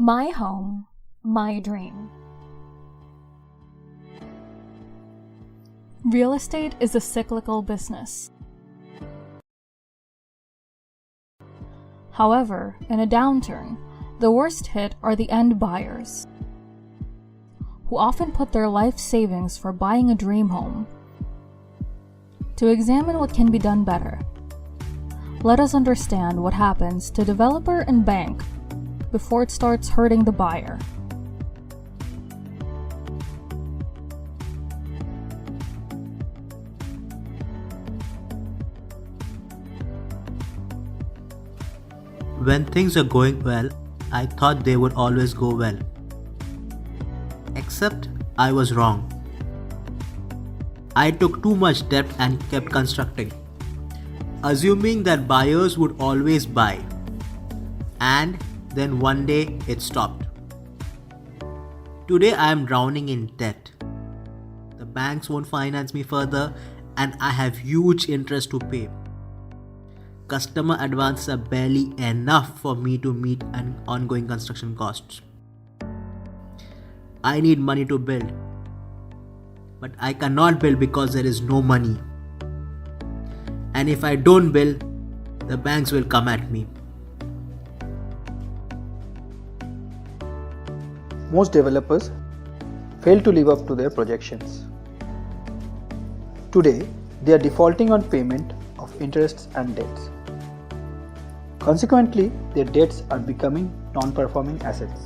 My home, my dream. Real estate is a cyclical business. However, in a downturn, the worst hit are the end buyers, who often put their life savings for buying a dream home. To examine what can be done better, let us understand what happens to developer and bank before it starts hurting the buyer. When things are going well, I thought they would always go well. Except I was wrong. I took too much debt and kept constructing, assuming that buyers would always buy. And then one day it stopped. Today I am drowning in debt. The banks won't finance me further and I have huge interest to pay. Customer advances are barely enough for me to meet an ongoing construction costs. I need money to build, but I cannot build because there is no money. And if I don't build, the banks will come at me. Most developers fail to live up to their projections. Today, they are defaulting on payment of interests and debts. Consequently, their debts are becoming non-performing assets.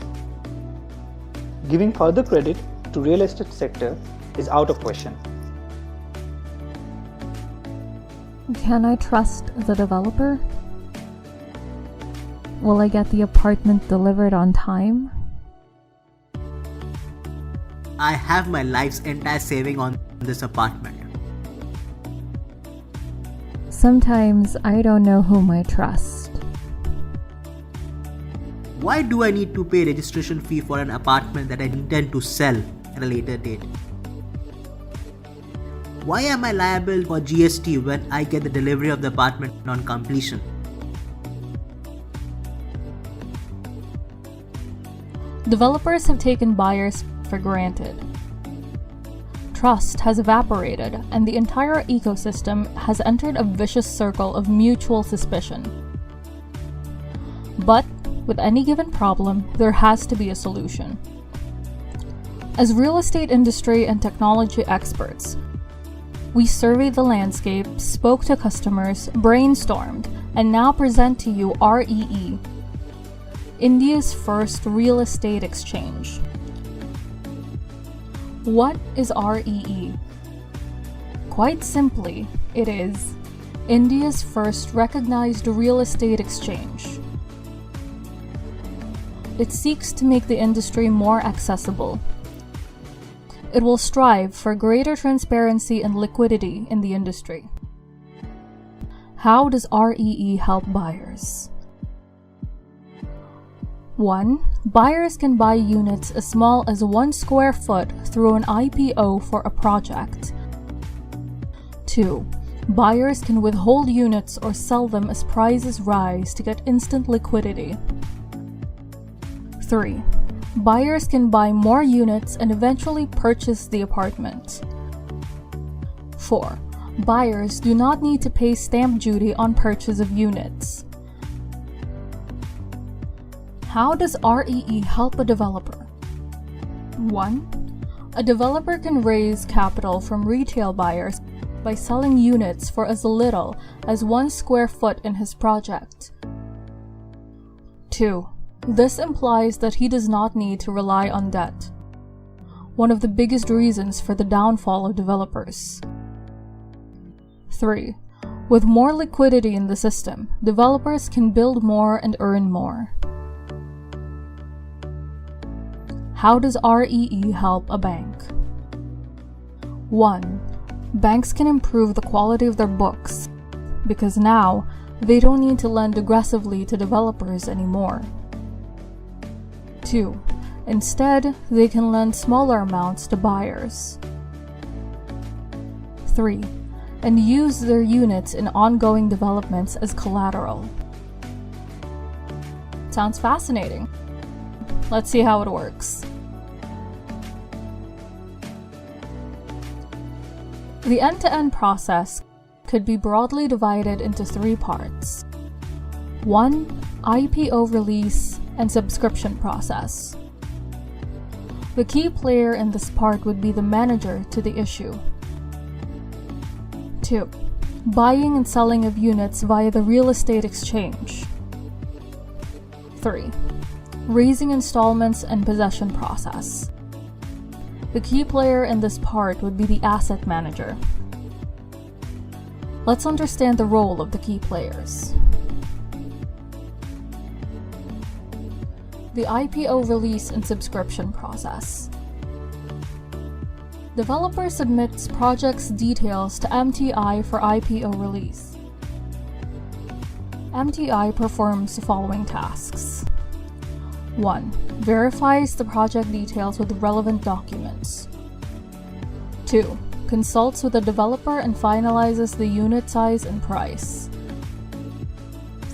Giving further credit to real estate sector is out of question. Can I trust the developer? Will I get the apartment delivered on time? I have my life's entire saving on this apartment. Sometimes I don't know whom I trust. Why do I need to pay registration fee for an apartment that I intend to sell at a later date? Why am I liable for GST when I get the delivery of the apartment on completion? Developers have taken buyers for granted. Trust has evaporated, and the entire ecosystem has entered a vicious circle of mutual suspicion. But with any given problem, there has to be a solution. As real estate industry and technology experts, we surveyed the landscape, spoke to customers, brainstormed, and now present to you REE, India's first real estate exchange. What is REE? Quite simply, it is India's first recognized real estate exchange. It seeks to make the industry more accessible. It will strive for greater transparency and liquidity in the industry. How does REE help buyers? 1. Buyers can buy units as small as 1 square foot through an IPO for a project. 2. Buyers can withhold units or sell them as prices rise to get instant liquidity. 3. Buyers can buy more units and eventually purchase the apartment. 4. Buyers do not need to pay stamp duty on purchase of units. How does REE help a developer? 1. A developer can raise capital from retail buyers by selling units for as little as 1 square foot in his project. 2. This implies that he does not need to rely on debt, one of the biggest reasons for the downfall of developers. 3. With more liquidity in the system, developers can build more and earn more. How does REE help a bank? 1. Banks can improve the quality of their books because now they don't need to lend aggressively to developers anymore. 2. Instead, they can lend smaller amounts to buyers. 3. And use their units in ongoing developments as collateral. Sounds fascinating. let's see how it works. The end-to-end process could be broadly divided into 3 parts. 1. IPO release and subscription process. The key player in this part would be the manager to the issue. 2. Buying and selling of units via the real estate exchange. 3. Raising installments and possession process. The key player in this part would be the asset manager. Let's understand the role of the key players. The IPO release and subscription process. Developer submits project's details to MTI for IPO release. MTI performs the following tasks. 1. Verifies the project details with relevant documents. 2. Consults with the developer and finalizes the unit size and price.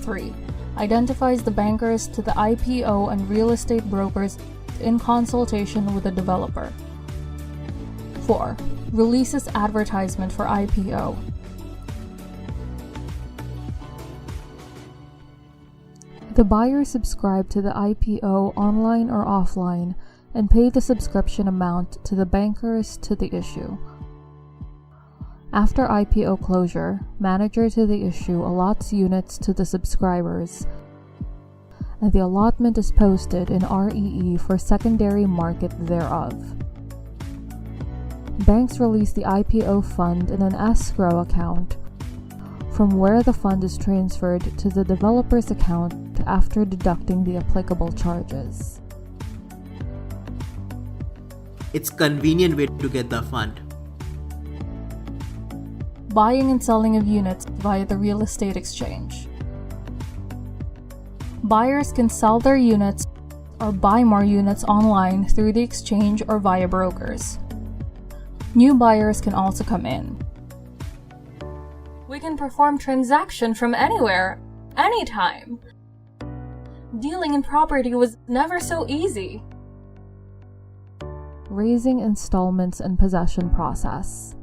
3. Identifies the bankers to the IPO and real estate brokers in consultation with the developer. 4. Releases advertisement for IPO. The buyers subscribe to the IPO online or offline and pay the subscription amount to the bankers to the issue. After IPO closure, manager to the issue allots units to the subscribers, and the allotment is posted in REE for secondary market thereof. Banks release the IPO fund in an escrow account, from where the fund is transferred to the developer's account after deducting the applicable charges. It's a convenient way to get the fund. Buying and selling of units via the real estate exchange. Buyers can sell their units or buy more units online through the exchange or via brokers. New buyers can also come in. We can perform transaction from anywhere, anytime. Dealing in property was never so easy. Raising installments and possession process.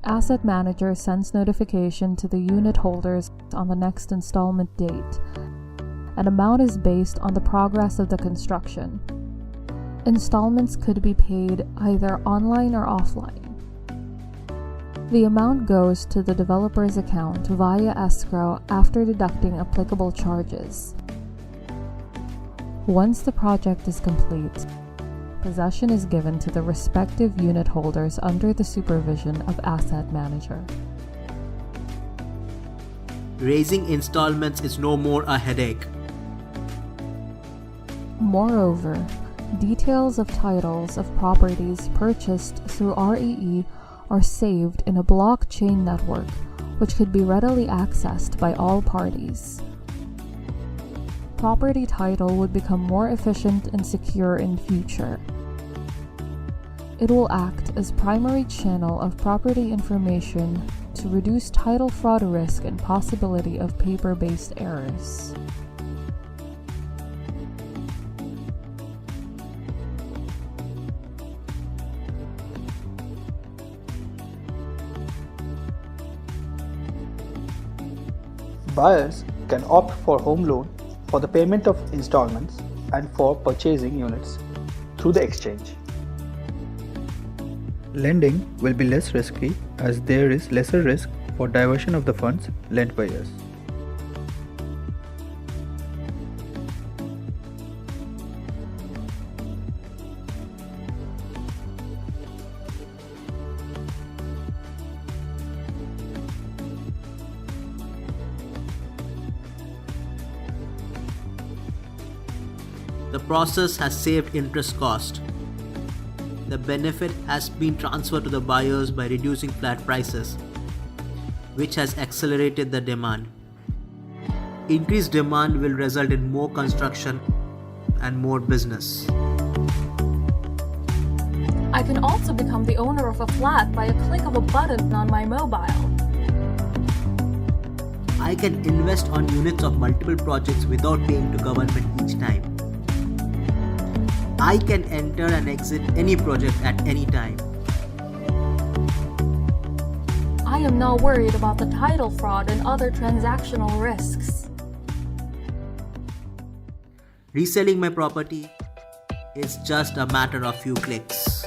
Asset manager sends notification to the unit holders on the next installment date. An amount is based on the progress of the construction. Installments could be paid either online or offline. The amount goes to the developer's account via escrow after deducting applicable charges. Once the project is complete, possession is given to the respective unit holders under the supervision of asset manager. Raising installments is no more a headache. Moreover, details of titles of properties purchased through REE are saved in a blockchain network, which could be readily accessed by all parties. Property title would become more efficient and secure in future. It will act as primary channel of property information to reduce title fraud risk and possibility of paper-based errors. Buyers can opt for home loan for the payment of installments and for purchasing units through the exchange. Lending will be less risky as there is lesser risk for diversion of the funds lent by us. The process has saved interest cost. The benefit has been transferred to the buyers by reducing flat prices, which has accelerated the demand. Increased demand will result in more construction and more business. I can also become the owner of a flat by a click of a button on my mobile. I can invest on units of multiple projects without paying to government each time. I can enter and exit any project at any time. I am not worried about the title fraud and other transactional risks. Reselling my property is just a matter of few clicks.